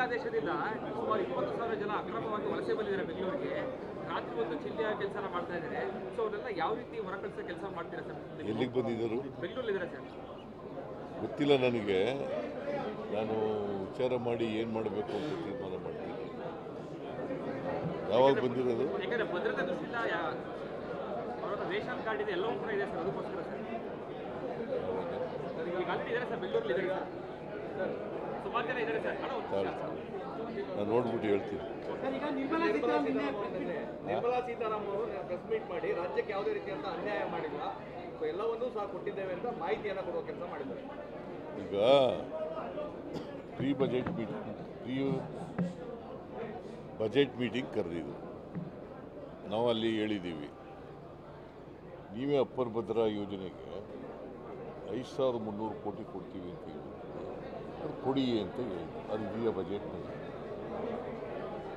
ಜಿಲ್ಲಾದೇಶದಿಂದ ಸುಮಾರು 20,000 ಜನ ಅಕ್ರಮವಾಗಿ ವಲಸೆ ಬಂದಿದ್ದಾರೆ ಬೆಂಗಳೂರಿಗೆ. ರಾತ್ರಿ ಹೊತ್ತು ಚಿಲ್ಲಿಯ ಕೆಲಸ ಮಾಡ್ತಾ ಇದ್ದಾರೆ. ಸೊ ಅವರೆಲ್ಲ ಯಾವ ರೀತಿ ಹೊರಕಳಿಸೋ ಕೆಲಸ ಮಾಡ್ತೀರಾ ಸರ್? ಎಲ್ಲಿಗೆ ಬಂದಿದ್ದರು? ಬೆಂಗಳೂರಲ್ಲಿದ್ದಾರೆ ಸರ್. ಗೊತ್ತಿಲ್ಲ ನನಗೆ. ನಾನು ವಿಚಾರ ಮಾಡಿ ಏನು ಮಾಡಬೇಕು ಅಂತ ತೀರ್ಮಾನ ಮಾಡ್ತೀನಿ. ಯಾವಾಗ ಬಂದಿರೋದು? ಯಾಕಂದ್ರೆ ಭದ್ರತಾ ದೃಷ್ಟಿಯಿಂದ ಅವರ ರೇಷನ್ ಕಾರ್ಡ್ ಇದೆ, ಎಲ್ಲವೂ ಕೂಡ ಇದೆ ಸರ್. ಅದಕ್ಕೋಸ್ಕರ ಸರ್ ಈಗ ಆಲ್ರೆಡಿ ಇದ್ದಾರೆ ಸರ್, ಬೆಂಗಳೂರಲ್ಲಿ ಇದ್ದಾರೆ ಸರ್. ಸುಮಾರು ಜನ ಇದ್ದಾರೆ ಸರ್. ನಾನು ನೋಡ್ಬಿಟ್ಟು ಹೇಳ್ತೀನಿ. ನಿರ್ಮಲಾ ಸೀತಾರಾಮನ್ ಅವರು ಪ್ರೆಸ್ ಮೀಟ್ ಮಾಡಿ ರಾಜ್ಯಕ್ಕೆ ಯಾವುದೇ ರೀತಿಯಂತ ಅನ್ಯಾಯ ಮಾಡಿಲ್ಲ, ಎಲ್ಲವನ್ನೂ ಸಹ ಕೊಟ್ಟಿದ್ದೇವೆ ಅಂತ ಮಾಹಿತಿಯನ್ನು ಕೊಡುವ ಕೆಲಸ ಮಾಡಿದ್ದಾರೆ. ಈಗ ಪ್ರೀ ಬಜೆಟ್ ಮೀಟಿಂಗ್ ಕರೆದಿದ್ದು ನಾವು ಅಲ್ಲಿ ಹೇಳಿದ್ದೀವಿ, ನೀವೇ ಅಪ್ಪರ್ ಭದ್ರಾ ಯೋಜನೆಗೆ 5,300 ಕೋಟಿ ಕೊಡ್ತೀವಿ ಅಂತ ಹೇಳಿ ಅದು ಕೊಡಿ ಅಂತ ಹೇಳಿ. ಅದು ಇದೆಯಾ ಬಜೆಟ್ನಲ್ಲಿ?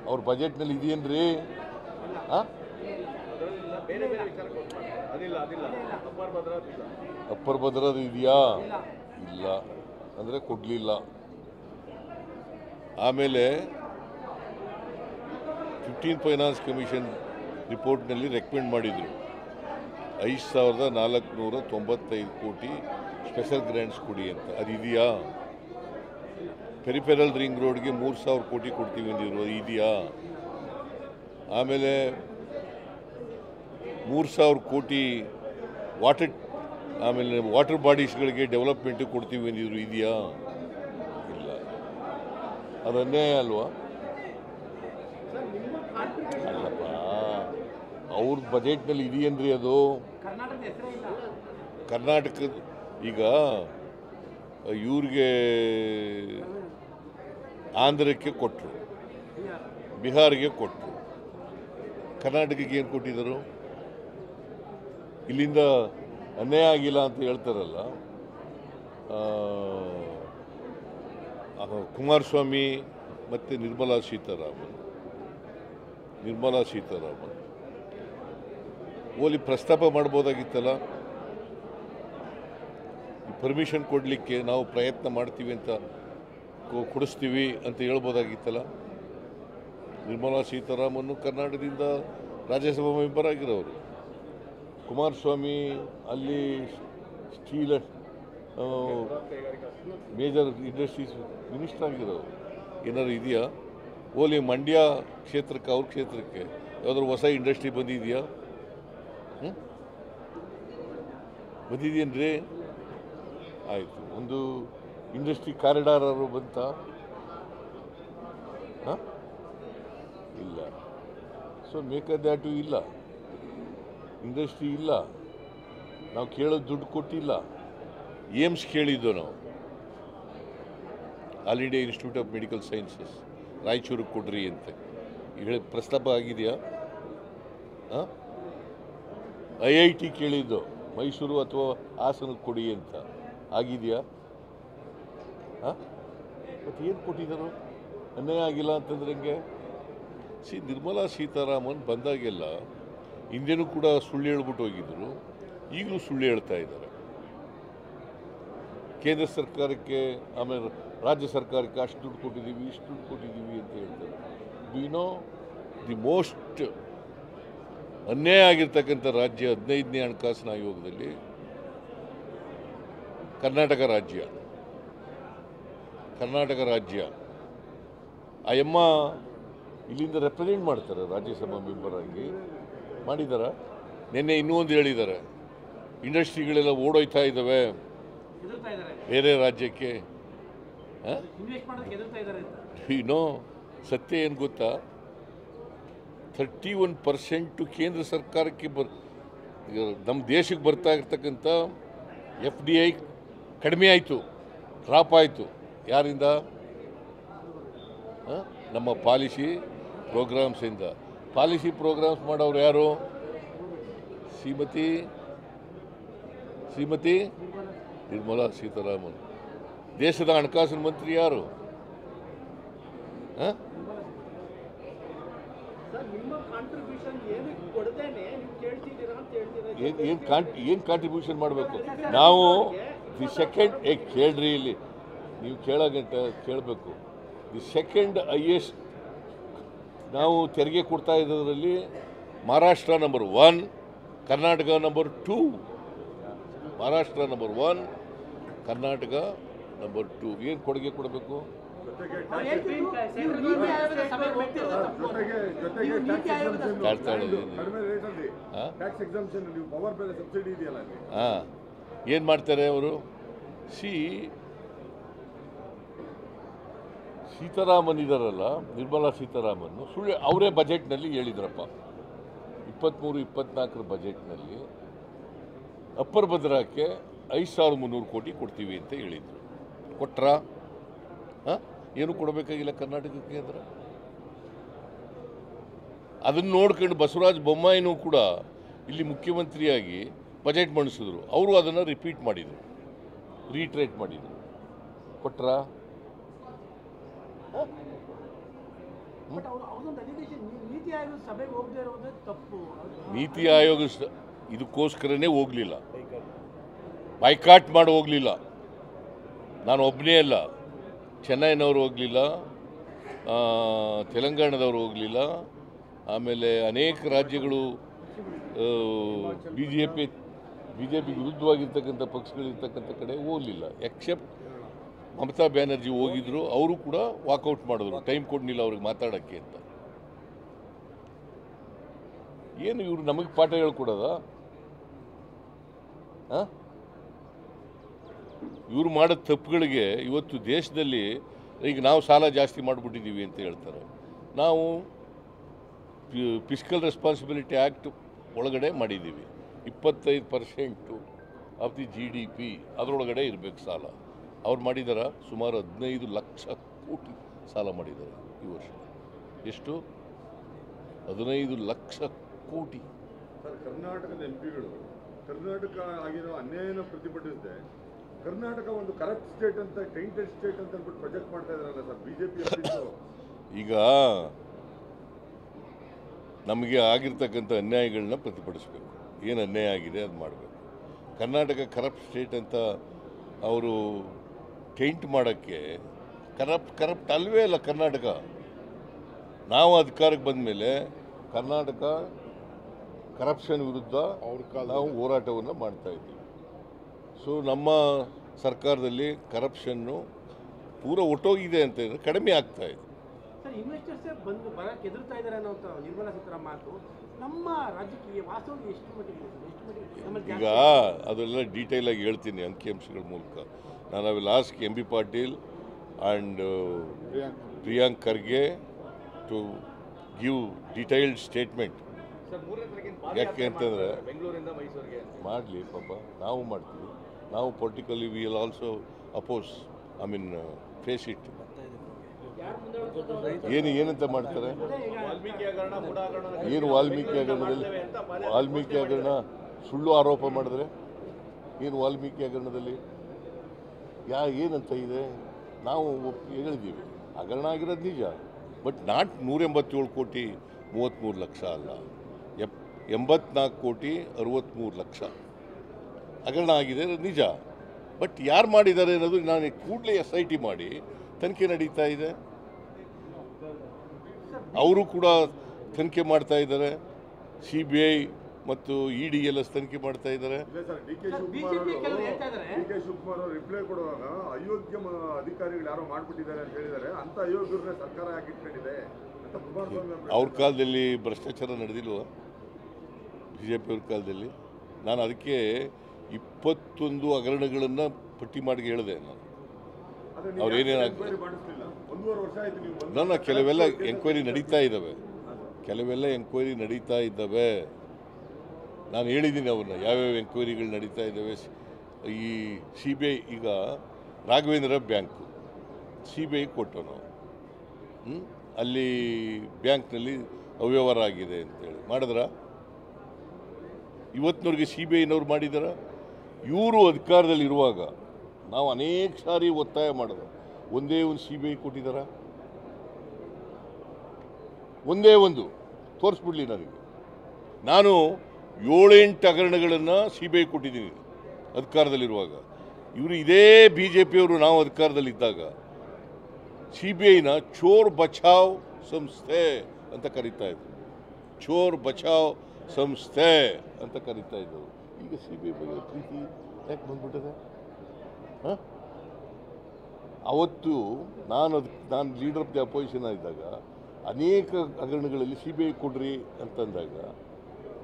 ಅವ್ರ ಬಜೆಟ್ನಲ್ಲಿ ಇದೆಯೇನ್ರಿ? ಅಪ್ಪರ್ ಭದ್ರಾದು ಇದೆಯಾ? ಇಲ್ಲ ಅಂದರೆ ಕೊಡಲಿಲ್ಲ. ಆಮೇಲೆ 15 ಫೈನಾನ್ಸ್ ಕಮಿಷನ್ ರಿಪೋರ್ಟ್ನಲ್ಲಿ ರೆಕಮೆಂಡ್ ಮಾಡಿದರು 5,495 ಕೋಟಿ ಸ್ಪೆಷಲ್ ಗ್ರ್ಯಾಂಟ್ಸ್ ಕೊಡಿ ಅಂತ. ಅದು ಇದೆಯಾ? ಪೆರಿಫೆರಲ್ ರಿಂಗ್ ರೋಡ್ಗೆ 3,000 ಕೋಟಿ ಕೊಡ್ತೀವಿ ಅಂದಿದ್ರು, ಇದೆಯಾ? ಆಮೇಲೆ 3,000 ಕೋಟಿ ವಾಟರ್ ಬಾಡೀಸ್ಗಳಿಗೆ ಡೆವಲಪ್ಮೆಂಟಿಗೆ ಕೊಡ್ತೀವಿ ಅಂದಿದ್ರು, ಇದೆಯಾ? ಇಲ್ಲ. ಅದು ಅನ್ಯಾಯ ಅಲ್ವಾ? ಅಲ್ಲಪ್ಪ, ಅವ್ರ ಬಜೆಟ್ನಲ್ಲಿ ಇದೆಯೇನ್ರಿ ಅದು? ಕರ್ನಾಟಕದ ಈಗ ಇವ್ರಿಗೆ ಆಂಧ್ರಕ್ಕೆ ಕೊಟ್ಟರು, ಬಿಹಾರಿಗೆ ಕೊಟ್ಟರು, ಕರ್ನಾಟಕಕ್ಕೆ ಏನು ಕೊಟ್ಟಿದ್ದರು? ಇಲ್ಲಿಂದ ಅನ್ಯಾಯ ಆಗಿಲ್ಲ ಅಂತ ಹೇಳ್ತಾರಲ್ಲ. ಕುಮಾರಸ್ವಾಮಿ ಮತ್ತು ನಿರ್ಮಲಾ ಸೀತಾರಾಮನ್ ಓಲಿ ಪ್ರಸ್ತಾಪ ಮಾಡ್ಬೋದಾಗಿತ್ತಲ್ಲ. ಪರ್ಮಿಷನ್ ಕೊಡಲಿಕ್ಕೆ ನಾವು ಪ್ರಯತ್ನ ಮಾಡ್ತೀವಿ ಅಂತ ಕೊಡಿಸ್ತೀವಿ ಅಂತ ಹೇಳ್ಬೋದಾಗಿತ್ತಲ್ಲ. ನಿರ್ಮಲಾ ಸೀತಾರಾಮನ್ ಕರ್ನಾಟಕದಿಂದ ರಾಜ್ಯಸಭಾ ಮೆಂಬರ್ ಆಗಿರೋರು, ಕುಮಾರಸ್ವಾಮಿ ಅಲ್ಲಿ ಸ್ಟೀಲ್ ಮೇಜರ್ ಇಂಡಸ್ಟ್ರೀಸ್ ಮಿನಿಸ್ಟರ್ ಆಗಿರೋರು. ಏನಾದ್ರು ಇದೆಯಾ? ಓಲಿ ಮಂಡ್ಯ ಕ್ಷೇತ್ರಕ್ಕೆ, ಅವ್ರ ಕ್ಷೇತ್ರಕ್ಕೆ ಯಾವುದಾದ್ರು ಹೊಸ ಇಂಡಸ್ಟ್ರಿ ಬಂದಿದೆಯಾ? ಬಂದಿದೆಯೇನ್ರಿ? ಆಯಿತು. ಒಂದು ಇಂಡಸ್ಟ್ರಿ ಕಾರಿಡಾರ್ ಅವರು ಬಂತ? ಇಲ್ಲ. ಸೊ ಬೇಕಾದ್ಯಾಟು ಇಲ್ಲ, ಇಂಡಸ್ಟ್ರಿ ಇಲ್ಲ. ನಾವು ಕೇಳೋದು ದುಡ್ಡು ಕೊಟ್ಟಿಲ್ಲ. ಏಮ್ಸ್ ಕೇಳಿದ್ದು ನಾವು, All India Institute of Medical Sciences ರಾಯಚೂರಿಗೆ ಕೊಡ್ರಿ ಅಂತ ಹೇಳಿ ಪ್ರಸ್ತಾಪ ಆಗಿದೆಯಾ? IIT ಕೇಳಿದ್ದು ಮೈಸೂರು ಅಥವಾ ಹಾಸನಕ್ಕೆ ಕೊಡಿ ಅಂತ ಆಗಿದೆಯಾ? ಮತ್ತು ಏನು ಕೊಟ್ಟಿದ್ದರು? ಅನ್ಯಾಯ ಆಗಿಲ್ಲ ಅಂತಂದ್ರೆ ಹಂಗೆ. ನಿರ್ಮಲಾ ಸೀತಾರಾಮನ್ ಬಂದಾಗೆಲ್ಲ ಹಿಂದೆನೂ ಕೂಡ ಸುಳ್ಳು ಹೇಳ್ಬಿಟ್ಟು ಹೋಗಿದ್ರು, ಈಗಲೂ ಸುಳ್ಳು ಹೇಳ್ತಾ ಇದ್ದಾರೆ. ಕೇಂದ್ರ ಸರ್ಕಾರಕ್ಕೆ ಆಮೇಲೆ ರಾಜ್ಯ ಸರ್ಕಾರಕ್ಕೆ ಅಷ್ಟು ದುಡ್ಡು ಕೊಟ್ಟಿದ್ದೀವಿ, ಇಷ್ಟು ದುಡ್ಡು ಕೊಟ್ಟಿದ್ದೀವಿ ಅಂತ ಹೇಳ್ತಾರೆ. ದಿ ಮೋಸ್ಟ್ ಅನ್ಯಾಯ ಆಗಿರ್ತಕ್ಕಂಥ ರಾಜ್ಯ 15ನೇ ಹಣಕಾಸಿನ ಆಯೋಗದಲ್ಲಿ ಕರ್ನಾಟಕ ರಾಜ್ಯ. ಆ ಎಮ್ಮ ಇಲ್ಲಿಂದ ರೆಪ್ರೆಸೆಂಟ್ ಮಾಡ್ತಾರೆ, ರಾಜ್ಯಸಭಾ ಮೆಂಬರ್ ಆಗಿ ಮಾಡಿದಾರ. ನಿನ್ನೆ ಇನ್ನೂ ಒಂದು ಹೇಳಿದ್ದಾರೆ, ಇಂಡಸ್ಟ್ರಿಗಳೆಲ್ಲ ಓಡೋಯ್ತಾ ಇದ್ದಾವೆ ಬೇರೆ ರಾಜ್ಯಕ್ಕೆ. ಸತ್ಯ ಏನು ಗೊತ್ತಾ? 31% ಕೇಂದ್ರ ಸರ್ಕಾರಕ್ಕೆ ನಮ್ಮ ದೇಶಕ್ಕೆ ಬರ್ತಾ ಇರ್ತಕ್ಕಂಥ FDI ಕಡಿಮೆ ಆಯಿತು, ಡ್ರಾಪ್ ಆಯಿತು. ಯಾರಿಂದ? ನಮ್ಮ ಪಾಲಿಸಿ ಪ್ರೋಗ್ರಾಮ್ಸಿಂದ. ಪಾಲಿಸಿ ಪ್ರೋಗ್ರಾಮ್ಸ್ ಮಾಡೋರು ಯಾರು? ಶ್ರೀಮತಿ ನಿರ್ಮಲಾ ಸೀತಾರಾಮನ್. ದೇಶದ ಹಣಕಾಸಿನ ಮಂತ್ರಿ ಯಾರು? ಏನು ಕಾಂಟ್ರಿಬ್ಯೂಷನ್ ಮಾಡಬೇಕು ನಾವು? ದಿ ಸೆಕೆಂಡ್ ಕೇಳ್ರಿ, ಇಲ್ಲಿ ನೀವು ಕೇಳಗಂಟ ಕೇಳಬೇಕು. ದಿ ಸೆಕೆಂಡ್ ಹೈಯೆಸ್ಟ್ ನಾವು ತೆರಿಗೆ ಕೊಡ್ತಾ ಇದ್ದದರಲ್ಲಿ Maharashtra number 1, Karnataka number 2. Maharashtra number 1, Karnataka number 2. ಏನು ಕೊಡುಗೆ ಕೊಡಬೇಕು? ಏನು ಮಾಡ್ತಾರೆ ಅವರು? ಸೀತಾರಾಮನ್ ಇದ್ದಾರಲ್ಲ, ನಿರ್ಮಲಾ ಸೀತಾರಾಮನ್ ಸುಳ್ಳು ಅವರೇ ಬಜೆಟ್ನಲ್ಲಿ ಹೇಳಿದ್ರಪ್ಪ, 23-24 ಬಜೆಟ್ನಲ್ಲಿ ಅಪ್ಪರ್ ಭದ್ರಾಕ್ಕೆ 5,300 ಕೋಟಿ ಕೊಡ್ತೀವಿ ಅಂತ ಹೇಳಿದರು. ಕೊಟ್ರಾ? ಏನು ಕೊಡಬೇಕಾಗಿಲ್ಲ ಕರ್ನಾಟಕಕ್ಕೆ ಅಂದ್ರೆ. ಅದನ್ನು ನೋಡ್ಕೊಂಡು ಬಸವರಾಜ ಬೊಮ್ಮಾಯಿನೂ ಕೂಡ ಇಲ್ಲಿ ಮುಖ್ಯಮಂತ್ರಿಯಾಗಿ ಬಜೆಟ್ ಮಂಡಿಸಿದ್ರು. ಅವರು ಅದನ್ನು ರಿಪೀಟ್ ಮಾಡಿದರು, ರೀಟ್ರೇಟ್ ಮಾಡಿದರು. ಕೊಟ್ರಾ? ನೀತಿ ಆಯೋಗ ಇದಕ್ಕೋಸ್ಕರನೇ ಹೋಗಲಿಲ್ಲ, ಬೈಕಾಟ್ ಮಾಡಿ ಹೋಗಲಿಲ್ಲ. ನಾನು ಒಬ್ಬನೇ ಅಲ್ಲ, ಚೆನ್ನೈನವರು ಹೋಗಲಿಲ್ಲ, ತೆಲಂಗಾಣದವರು ಹೋಗಲಿಲ್ಲ, ಆಮೇಲೆ ಅನೇಕ ರಾಜ್ಯಗಳು ಬಿ ಜೆ ಪಿ ವಿರುದ್ಧವಾಗಿರ್ತಕ್ಕಂಥ ಪಕ್ಷಗಳಿರ್ತಕ್ಕಂಥ ಕಡೆ ಹೋಗಲಿಲ್ಲ. ಎಕ್ಸೆಪ್ಟ್ ಮಮತಾ ಬ್ಯಾನರ್ಜಿ ಹೋಗಿದ್ರು, ಅವರು ಕೂಡ ವಾಕೌಟ್ ಮಾಡಿದ್ರು, ಟೈಮ್ ಕೊಡಲಿಲ್ಲ ಅವ್ರಿಗೆ ಮಾತಾಡೋಕ್ಕೆ ಅಂತ. ಏನು ಇವರು ನಮಗೆ ಪಾಠ ಹೇಳ್ಕೊಡೋದ? ಇವರು ಮಾಡೋ ತಪ್ಪುಗಳಿಗೆ ಇವತ್ತು ದೇಶದಲ್ಲಿ ಈಗ ನಾವು ಸಾಲ ಜಾಸ್ತಿ ಮಾಡಿಬಿಟ್ಟಿದ್ದೀವಿ ಅಂತ ಹೇಳ್ತಾರೆ. ನಾವು ಫಿಸ್ಕಲ್ ರೆಸ್ಪಾನ್ಸಿಬಿಲಿಟಿ ಆ್ಯಕ್ಟ್ ಒಳಗಡೆ ಮಾಡಿದ್ದೀವಿ. 25% ಆಫ್ ದಿ GDP ಅದರೊಳಗಡೆ ಇರಬೇಕು ಸಾಲ. ಅವ್ರು ಮಾಡಿದಾರ ಸುಮಾರು 15 ಲಕ್ಷ ಕೋಟಿ ಸಾಲ ಮಾಡಿದ್ದಾರೆ ಈ ವರ್ಷ. ಎಷ್ಟು? 15 ಲಕ್ಷ ಕೋಟಿ. ಸರ್, ಕರ್ನಾಟಕದ ಎಂಪಿಗಳು ಕರ್ನಾಟಕ ಆಗಿರೋ ಅನ್ಯಾಯನ ಪ್ರತಿಭಟಿಸಿದೆ. ಕರ್ನಾಟಕ ಒಂದು ಕರಪ್ಟ್ ಸ್ಟೇಟ್ ಅಂತ, ಟೈಂಟೆಡ್ ಸ್ಟೇಟ್ ಅಂತ ಅಂದ್ಬಿಟ್ಟು ಪ್ರೊಜೆಕ್ಟ್ ಮಾಡ್ತಾ ಇದಾರಲ್ಲ ಸರ್ ಬಿಜೆಪಿ. ಈಗ ನಮಗೆ ಆಗಿರ್ತಕ್ಕಂಥ ಅನ್ಯಾಯಗಳನ್ನ ಪ್ರತಿಭಟಿಸಬೇಕು. ಏನು ಅನ್ಯಾಯ ಆಗಿದೆ ಅದು ಮಾಡಬೇಕು. ಕರ್ನಾಟಕ ಕರಪ್ಟ್ ಸ್ಟೇಟ್ ಅಂತ ಅವರು ಟೈಂಟ್ ಮಾಡೋಕ್ಕೆ, ಕರಪ್ಟ್ ಅಲ್ವೇ ಅಲ್ಲ ಕರ್ನಾಟಕ. ನಾವು ಅಧಿಕಾರಕ್ಕೆ ಬಂದ ಮೇಲೆ ಕರ್ನಾಟಕ ಕರಪ್ಷನ್ ವಿರುದ್ಧ ನಾವು ಹೋರಾಟವನ್ನು ಮಾಡ್ತಾ ಇದ್ದೀವಿ. ಸೊ ನಮ್ಮ ಸರ್ಕಾರದಲ್ಲಿ ಕರಪ್ಷನ್ನು ಪೂರ ಒಟ್ಟೋಗಿದೆ ಅಂತ ಹೇಳಿದ್ರೆ ಕಡಿಮೆ ಆಗ್ತಾ ಇದೆ. ಸರ್, ಇನ್ವೆಸ್ಟರ್ಸೇ ಬಂದು ಬರಕ್ಕೆ ಎದುರ್ತಾ ಇದ್ದಾರೆ ಅನ್ನೋ ನಿರ್ಮಲಾ ಸೀತಾರಾಮನ್ ಮಾತು ನಮ್ಮ ರಾಜ್ಯಕ್ಕೆ ವಾಸ್ತವವಾಗಿ ಎಷ್ಟು ಮಟ್ಟಿಗೆ? ಈಗ ಅದೆಲ್ಲ ಡೀಟೇಲ್ ಆಗಿ ಹೇಳ್ತೀನಿ ಅಂಕಿಅಂಶಗಳ ಮೂಲಕ. ನಾನು I will ask MB Patil and Priyank Kharge to give detailed statement. ಯಾಕೆ ಅಂತಂದರೆ ಮಾಡಲಿ ಪಾಪ, ನಾವು ಮಾಡ್ತೀವಿ. ನಾವು politically we will also oppose, I mean face it. ಏನಂತ ಮಾಡ್ತಾರೆ? ಏನು ವಾಲ್ಮೀಕಿ ಹಗರಣ ಸುಳ್ಳು ಆರೋಪ ಮಾಡಿದ್ರೆ ಏನು ವಾಲ್ಮೀಕಿ ಹಗರಣದಲ್ಲಿ ಏನಂತ ಇದೆ? ನಾವು ಹೇಳಿದ್ದೀವಿ ಹಗರಣ ಆಗಿರೋದು ನಿಜ, ಬಟ್ ನಾಟ್ 187 ಕೋಟಿ 33 ಲಕ್ಷ ಅಲ್ಲ, 84 ಕೋಟಿ 63 ಲಕ್ಷ ಹಗರಣ ಆಗಿದೆ ನಿಜ. ಬಟ್ ಯಾರು ಮಾಡಿದ್ದಾರೆ ಅನ್ನೋದು ನಾನು ಕೂಡಲೇ SIT ಮಾಡಿ ತನಿಖೆ ನಡೀತಾ ಇದೆ. ಅವರು ಕೂಡ ತನಿಖೆ ಮಾಡ್ತಾ ಇದ್ದಾರೆ. CBI ಮತ್ತು EDLS ತನಿಖೆ ಮಾಡ್ತಾ ಇದ್ದಾರೆ. DK ಶಿವಕುಮಾರ್ ರಿಪ್ಲೈ ಕೊಡುವಾಗ ಅಯೋಗ್ಯ ಅಧಿಕಾರಿಗಳು ಯಾರೋ ಮಾಡ್ಬಿಟ್ಟಿದ್ದಾರೆ ಅಂತ ಹೇಳಿದ್ದಾರೆ. ಅಂತ ಅಯೋಗ್ಯರನ್ನ ಸರ್ಕಾರ ಹಾಕಿಟ್ಕೊಂಡಿದೆ ಅಂತ ಕುಮಾರಸ್ವಾಮಿ ಅವ್ರ ಕಾಲದಲ್ಲಿ ಭ್ರಷ್ಟಾಚಾರ ನಡೆದಿಲ್ವ? BJP ಅವ್ರ ಕಾಲದಲ್ಲಿ. ನಾನು ಅದಕ್ಕೆ 21 ಹಗರಣಗಳನ್ನು ಪಟ್ಟಿ ಮಾಡಿ ಹೇಳಿದೆ. ನಾನು ಅವ್ರೇನೇನಾಗ್ತದೆ ನನ್ನ ಕೆಲವೆಲ್ಲ ಎಂಕ್ವೈರಿ ನಡೀತಾ ಇದ್ದಾವೆ. ನಾನು ಹೇಳಿದ್ದೀನಿ ಅವ್ರನ್ನ ಯಾವ್ಯಾವ ಎಂಕ್ವೈರಿಗಳು ನಡೀತಾ ಇದ್ದಾವೆ. ಈ CBI ಈಗ ರಾಘವೇಂದ್ರ ಬ್ಯಾಂಕು CBI ಕೊಟ್ಟು ನಾವು ಅಲ್ಲಿ ಬ್ಯಾಂಕ್ನಲ್ಲಿ ಅವ್ಯವಹಾರ ಆಗಿದೆ ಅಂತೇಳಿ ಮಾಡಿದ್ರ? ಇವತ್ತಿನವ್ರಿಗೆ CBIನವ್ರು ಮಾಡಿದಾರ? ಇವರು ಅಧಿಕಾರದಲ್ಲಿರುವಾಗ ನಾವು ಅನೇಕ ಸಾರಿ ಒತ್ತಾಯ ಮಾಡಿದ್ರು. ಒಂದೇ ಒಂದು CBI ಕೊಟ್ಟಿದ್ದಾರ? ಒಂದೇ ಒಂದು ತೋರಿಸ್ಬಿಡ್ಲಿ ನನಗೆ. ನಾನು 7-8 ಹಗರಣಗಳನ್ನು CBI ಕೊಟ್ಟಿದ್ದೀನಿ ಅಧಿಕಾರದಲ್ಲಿರುವಾಗ. ಇವರು ಇದೇ BJP ಅವರು ನಾವು ಅಧಿಕಾರದಲ್ಲಿದ್ದಾಗ CBIನ ಚೋರ್ ಬಚಾವ್ ಸಂಸ್ಥೆ ಅಂತ ಕರೀತಾ ಇದ್ರು. ಚೋರ್ ಬಚಾವ್ ಸಂಸ್ಥೆ ಅಂತ ಕರೀತಾ ಇದ್ರು. ಈಗ CBI ಬಗ್ಗೆ ಪ್ರೀತಿ ಯಾಕೆ ಬಂದ್ಬಿಟ್ಟಿದೆ? ಅವತ್ತು ನಾನು ಲೀಡರ್ ಆಫ್ ದಿ ಅಪೋಸಿಷನ್ ಆಗಿದ್ದಾಗ ಅನೇಕ ಹಗರಣಗಳಲ್ಲಿ CBI ಕೊಡ್ರಿ ಅಂತಂದಾಗ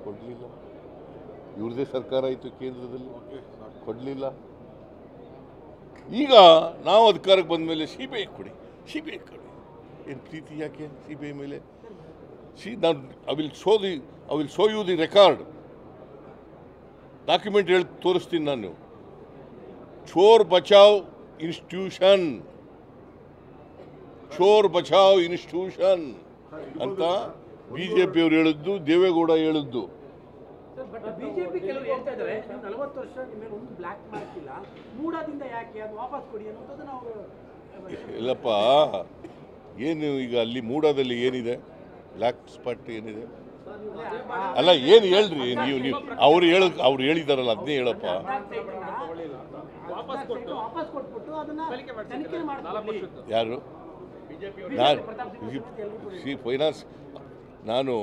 ಕೊಡಲಿಲ್ಲ. ಇವ್ರದೇ ಸರ್ಕಾರ ಆಯಿತು ಕೇಂದ್ರದಲ್ಲಿ, ಕೊಡಲಿಲ್ಲ. ಈಗ ನಾವು ಅಧಿಕಾರಕ್ಕೆ ಬಂದ ಮೇಲೆ CBI ಕೊಡಿ, CBI ಕೊಡಿ. ಏನು ಪ್ರೀತಿ ಯಾಕೆ CBI ಮೇಲೆ? ನಾನು I will show you the record, document ಹೇಳಿ ತೋರಿಸ್ತೀನಿ ನಾನು. ಚೋರ್ ಬಚಾವ್ ಇನ್ಸ್ಟಿಟ್ಯೂಷನ್, ಚೋರ್ ಬಚಾವ್ ಇನ್ಸ್ಟಿಟ್ಯೂಷನ್ ಅಂತ ಬಿಜೆಪಿಯವರು ಹೇಳಿದ್ದು, ದೇವೇಗೌಡ ಹೇಳಿದ್ದು. ಬಟ್ ಬಿಜೆಪಿ ಕೆಲವರು ಹೇಳ್ತಾ ಇದ್ದಾರೆ 40 ವರ್ಷ ಮೇಲೆ ಒಂದು ಬ್ಲ್ಯಾಕ್ ಮಾರ್ಕ್ ಇಲ್ಲ, ಮೂಡಾದಿಂದ ಯಾಕೆ ಅದು ವಾಪಸ್ ಕೊಡಿ ಅನ್ನೋದು ನಾವು. ಇಲ್ಲಪ್ಪ, ಏನು ಈಗ ಅಲ್ಲಿ ಮೂಡಾದಲ್ಲಿ ಏನಿದೆ ಬ್ಲ್ಯಾಕ್ ಸ್ಪಾಟ್ ಏನಿದೆ? ಅಲ್ಲ ಏನು ಹೇಳ್ರಿ ನೀವು ಅವ್ರು ಹೇಳಿದಾರಲ್ಲ ಅದನ್ನೇ ಹೇಳಪ್ಪ. ಯಾರು? ಫೈನಾನ್ಸ್ ನಾನು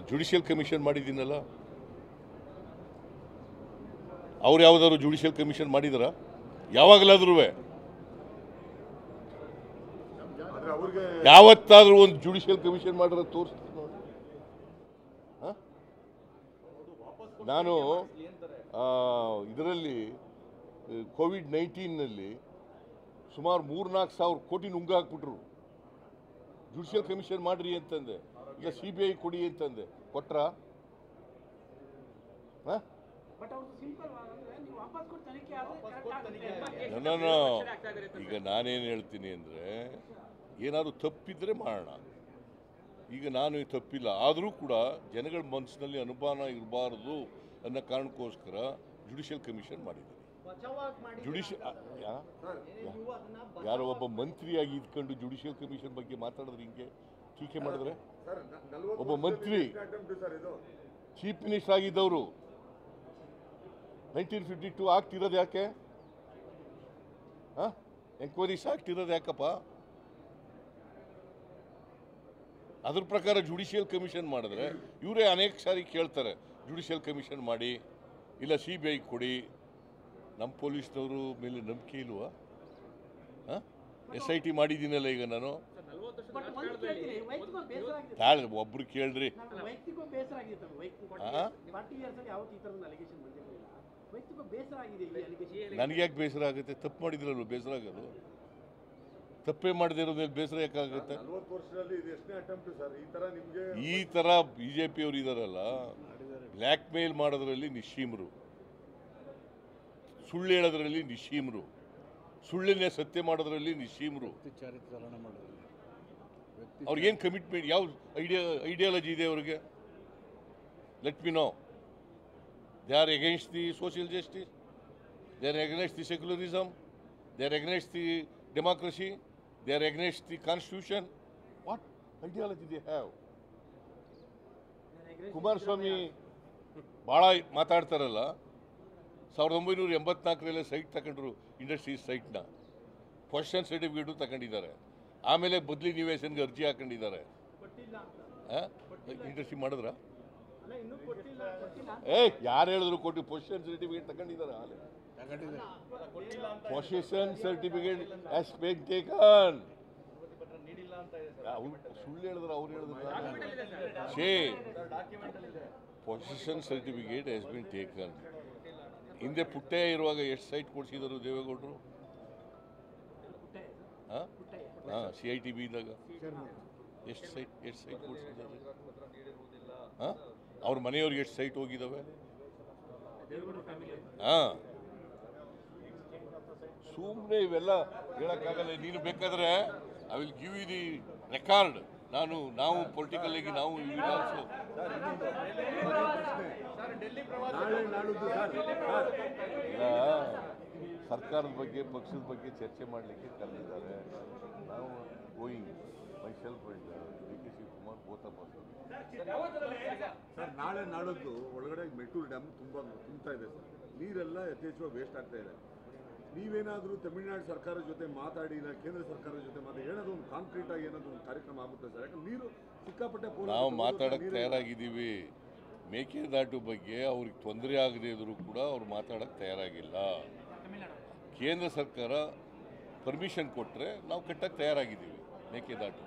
ಜುಡಿಷಿಯಲ್ ಕಮಿಷನ್ ಮಾಡಿದ್ದೀನಲ್ಲ. ಅವ್ರು ಯಾವುದಾದ್ರು ಜುಡಿಷಿಯಲ್ ಕಮಿಷನ್ ಮಾಡಿದಾರ? ಯಾವಾಗಲಾದ್ರೂ ಯಾವತ್ತಾದ್ರೂ ಒಂದು ಜುಡಿಷಿಯಲ್ ಕಮಿಷನ್ ಮಾಡಿದ್ರೆ ತೋರಿಸ್ತೀನಿ ನೋಡಿ. ನಾನು ಇದರಲ್ಲಿ ಕೋವಿಡ್-19ನಲ್ಲಿ ಸುಮಾರು 3-4 ಸಾವಿರ ಕೋಟಿ ನುಂಗ ಹಾಕ್ಬಿಟ್ರು. ಜುಡಿಷಿಯಲ್ ಕಮಿಷನ್ ಮಾಡ್ರಿ ಅಂತಂದೆ, ಈಗ CBI ಕೊಡಿ ಅಂತಂದೆ, ಕೊಟ್ರ? ಈಗ ನಾನೇನು ಹೇಳ್ತೀನಿ ಅಂದರೆ, ಏನಾದರೂ ತಪ್ಪಿದ್ರೆ ಮಾಡೋಣ. ಈಗ ನಾನು ತಪ್ಪಿಲ್ಲ, ಆದರೂ ಕೂಡ ಜನಗಳ ಮನಸ್ಸಿನಲ್ಲಿ ಅನುಮಾನ ಇರಬಾರ್ದು ಅನ್ನೋ ಕಾರಣಕ್ಕೋಸ್ಕರ ಜುಡಿಷಿಯಲ್ ಕಮಿಷನ್ ಮಾಡಿದ್ದೀನಿ. ಯಾರೋ ಒಬ್ಬ ಮಂತ್ರಿಯಾಗಿ ಇದ್ಕೊಂಡು ಜುಡಿಷಿಯಲ್ ಕಮಿಷನ್ ಬಗ್ಗೆ ಮಾತಾಡಿದ್ರೆ ಹಿಂಗೆ ಟೀಕೆ ಮಾಡಿದ್ರೆ? ಒಬ್ಬ ಮಂತ್ರಿ ಚೀಫ್ ಮಿನಿಸ್ಟರ್ ಆಗಿದ್ದವರು 1952 ಆಗ್ತಿರೋದು ಯಾಕೆ? ಎಂಕ್ವೈರೀಸ್ ಆಗ್ತಿರೋದು ಯಾಕಪ್ಪ? ಅದ್ರ ಪ್ರಕಾರ ಜುಡಿಷಿಯಲ್ ಕಮಿಷನ್ ಮಾಡಿದ್ರೆ ಇವರೇ ಅನೇಕ ಸಾರಿ ಕೇಳ್ತಾರೆ, ಜುಡಿಷಿಯಲ್ ಕಮಿಷನ್ ಮಾಡಿ, ಇಲ್ಲ CBI ಕೊಡಿ. ನಮ್ಮ ಪೊಲೀಸ್ನವರು ಮೇಲೆ ನಂಬಿಕೆ ಇಲ್ವಾ? SIT ಮಾಡಿದ್ದೀನಲ್ಲ ಈಗ ನಾನು. ಒಬ್ರು ಕೇಳ್ರಿ. ನನಗೆ ಯಾಕೆ ಬೇಸರ ಆಗುತ್ತೆ? ತಪ್ಪು ಮಾಡಿದ್ರಲ್ವ ಬೇಸರ ಆಗೋದು? ತಪ್ಪೇ ಮಾಡದೇ ಇರೋದ್ರಲ್ಲಿ ಬೇಸರ ಯಾಕಾಗುತ್ತೆ? ಈ ಥರ BJPಯವರು ಇದಾರಲ್ಲ, ಬ್ಲ್ಯಾಕ್ ಮೇಲ್ ಮಾಡೋದ್ರಲ್ಲಿ ನಿಶ್ಚೀಮರು, ಸುಳ್ಳು ಹೇಳೋದ್ರಲ್ಲಿ ನಿಶ್ಚೀಮರು, ಸುಳ್ಳನ್ನೇ ಸತ್ಯ ಮಾಡೋದ್ರಲ್ಲಿ ನಿಶ್ಚೀಮರು. ಅವ್ರಿಗೇನು ಕಮಿಟ್ಮೆಂಟ್, ಯಾವ ಐಡಿಯಾಲಜಿ ಇದೆ ಅವ್ರಿಗೆ? Let me no. They are against the social justice, they are against the secularism, they are against the democracy, they are against the constitution. What ideology they have? Kumaraswamy ಭಾಳ ಮಾತಾಡ್ತಾರಲ್ಲ, 1984 site ತಗೊಂಡ್ರು, industries ಸೈಟ್ನ position certificate ತಗೊಂಡಿದ್ದಾರೆ. ಆಮೇಲೆ ಬದಲಿ ನಿವೇಶನ್ಗೆ ಅರ್ಜಿ ಹಾಕೊಂಡಿದ್ದಾರೆ. Industry ಮಾಡಿದ್ರ? ಯಾರು ಹೇಳಿದ್ರು ಕೊಟ್ಟು? ಪೊಸಿಷನ್ ಸರ್ಟಿಫಿಕೇಟ್ ತಗೊಂಡಿದ್ದಾರೆ. Position certificate has been taken. ಸುಳ್ಳು ಹೇಳಿದ್ರು, ಅವ್ರು ಹೇಳಿದ್ರು. Position certificate has been taken. ಹಿಂದೆ ಪುಟ್ಟಯ್ಯ ಇರುವಾಗ ಎಷ್ಟು ಸೈಟ್ ಕೊಡಿಸಿದರು ದೇವೇಗೌಡರು? CITB ಇದ್ದಾಗ ಎಷ್ಟು ಸೈಟ್ ಕೊಡಿಸಿದ್ದಾರೆ? ಅವ್ರ ಮನೆಯವ್ರಿಗೆ ಎಷ್ಟು ಸೈಟ್ ಹೋಗಿದ್ದಾವೆ? ಸುಮ್ಮನೆ ಇವೆಲ್ಲ ಹೇಳಕ್ಕಾಗಲ್ಲ. ನೀನು ಬೇಕಾದ್ರೆ I will give you the record. ನಾವು ಪೊಲಿಟಿಕಲ್ ಆಗಿ ನಾವು ಸರ್ಕಾರದ ಬಗ್ಗೆ, ಪಕ್ಷದ ಬಗ್ಗೆ ಚರ್ಚೆ ಮಾಡಲಿಕ್ಕೆ ಕರೆದಿದ್ದಾರೆ. ನಾವು going my self and DK Shivakumar both of us. Sir, ನಾಳೆ ನಾಡದ್ದು ಒಳಗಡೆ ಮೆಟ್ಟೂರು ಡ್ಯಾಮ್ ತುಂಬ ತುಂಬ್ತಾ ಇದೆ ಸರ್. ನೀರೆಲ್ಲ ಯಥೇಚ್ಛವಾಗಿ ವೇಸ್ಟ್ ಆಗ್ತಾ ಇದೆ. ನೀವೇನಾದರೂ ತಮಿಳುನಾಡು ಸರ್ಕಾರದ ಜೊತೆ ಮಾತಾಡಿ ಇಲ್ಲ ಕೇಂದ್ರ ಸರ್ಕಾರದ ಜೊತೆ ಮಾತಾಡಿ ಏನಾದರೂ ಒಂದು ಕಾಂಕ್ರೀಟ್ ಆಗಿ ಏನಾದರೂ ಒಂದು ಕಾರ್ಯಕ್ರಮ ಆಗುತ್ತೆ ಸರ್? ಯಾಕಂದ್ರೆ ನೀರು ಸಿಕ್ಕಾಪಟ್ಟೆ ನಾವು ಮಾತಾಡೋಕ್ಕೆ ತಯಾರಾಗಿದ್ದೀವಿ. ಮೇಕೆದಾಟು ಬಗ್ಗೆ ಅವ್ರಿಗೆ ತೊಂದರೆ ಆಗದೇ ಇದ್ರೂ ಕೂಡ ಅವ್ರು ಮಾತಾಡೋಕ್ಕೆ ತಯಾರಾಗಿಲ್ಲ. ಕೇಂದ್ರ ಸರ್ಕಾರ ಪರ್ಮಿಷನ್ ಕೊಟ್ಟರೆ ನಾವು ಕಟ್ಟಕ್ಕೆ ತಯಾರಾಗಿದ್ದೀವಿ ಮೇಕೆದಾಟು.